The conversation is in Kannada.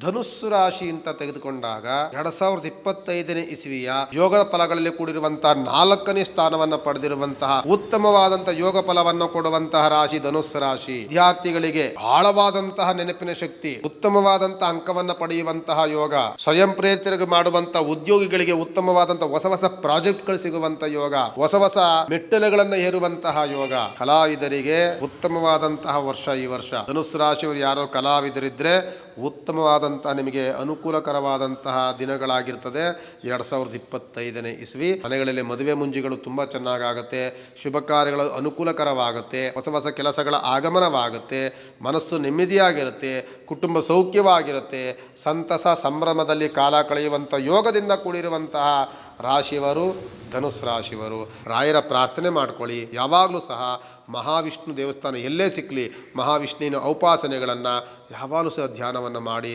ಧನುಸ್ಸು ರಾಶಿ ಅಂತ ತೆಗೆದುಕೊಂಡಾಗ 2025ನೇ ಇಸವಿಯ ಯೋಗ ಫಲಗಳಲ್ಲಿ ಕೂಡಿರುವಂತಹ 4ನೇ ಸ್ಥಾನವನ್ನು ಪಡೆದಿರುವಂತಹ ಉತ್ತಮವಾದಂತಹ ಯೋಗ ಫಲವನ್ನು ಕೊಡುವಂತಹ ರಾಶಿ ಧನುಸ್ಸು ರಾಶಿ. ವಿದ್ಯಾರ್ಥಿಗಳಿಗೆ ಆಳವಾದಂತಹ ನೆನಪಿನ ಶಕ್ತಿ, ಉತ್ತಮವಾದಂತಹ ಅಂಕವನ್ನು ಪಡೆಯುವಂತಹ ಯೋಗ, ಸ್ವಯಂ ಪ್ರೇರಿತರಿಗೆ ಮಾಡುವಂತಹ ಉದ್ಯೋಗಿಗಳಿಗೆ ಉತ್ತಮವಾದಂತಹ ಹೊಸ ಪ್ರಾಜೆಕ್ಟ್ಗಳು ಸಿಗುವಂತಹ ಯೋಗ, ಹೊಸ ಮೆಟ್ಟಲುಗಳನ್ನು ಏರುವಂತಹ ಯೋಗ. ಕಲಾವಿದರಿಗೆ ಉತ್ತಮವಾದಂತಹ ವರ್ಷ ಈ ವರ್ಷ. ಧನುಸ್ಸು ರಾಶಿಯವರು ಯಾರೋ ಕಲಾವಿದರಿದ್ರೆ ಉತ್ತಮವಾದಂತಹ ನಿಮಗೆ ಅನುಕೂಲಕರವಾದಂತಹ ದಿನಗಳಾಗಿರ್ತದೆ 2025ನೇ ಇಸವಿ. ಮನೆಗಳಲ್ಲಿ ಮದುವೆ ಮುಂಜಿಗಳು ತುಂಬಾ ಚೆನ್ನಾಗಾಗುತ್ತೆ, ಶುಭ ಕಾರ್ಯಗಳು ಅನುಕೂಲಕರವಾಗುತ್ತೆ, ಹೊಸ ಕೆಲಸಗಳ ಆಗಮನವಾಗುತ್ತೆ, ಮನಸ್ಸು ನೆಮ್ಮದಿಯಾಗಿರುತ್ತೆ, ಕುಟುಂಬ ಸೌಖ್ಯವಾಗಿರುತ್ತೆ, ಸಂತಸ ಸಂಭ್ರಮದಲ್ಲಿ ಕಾಲ ಕಳೆಯುವಂಥ ಯೋಗದಿಂದ ಕೂಡಿರುವಂತಹ ರಾಶಿಯವರು ಧನುಸ್ಸು ರಾಶಿಯವರು. ರಾಯರ ಪ್ರಾರ್ಥನೆ ಮಾಡ್ಕೊಳ್ಳಿ. ಯಾವಾಗಲೂ ಸಹ ಮಹಾವಿಷ್ಣು ದೇವಸ್ಥಾನ ಎಲ್ಲೇ ಸಿಕ್ಕಲಿ ಮಹಾವಿಷ್ಣುವಿನ ಔಪಾಸನೆಗಳನ್ನು ಯಾವಾಗಲೂ ಸಹ ಧ್ಯಾನವನ್ನು ಮಾಡಿ